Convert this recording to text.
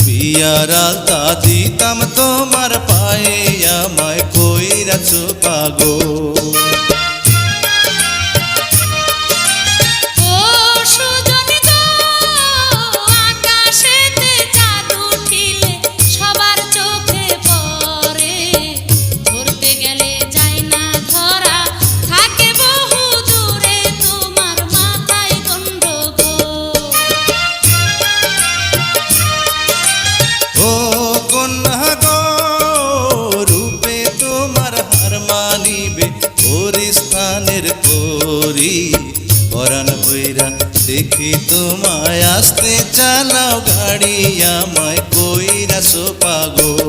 বিয়ার আলতা দিতাম তোমার পায়ে, আমায় কইরাছো পাগল। পরাণ ভৈরা দেখি তোমায়, আসতে চালাও গাড়ি, আমায় কইরাছো পাগল।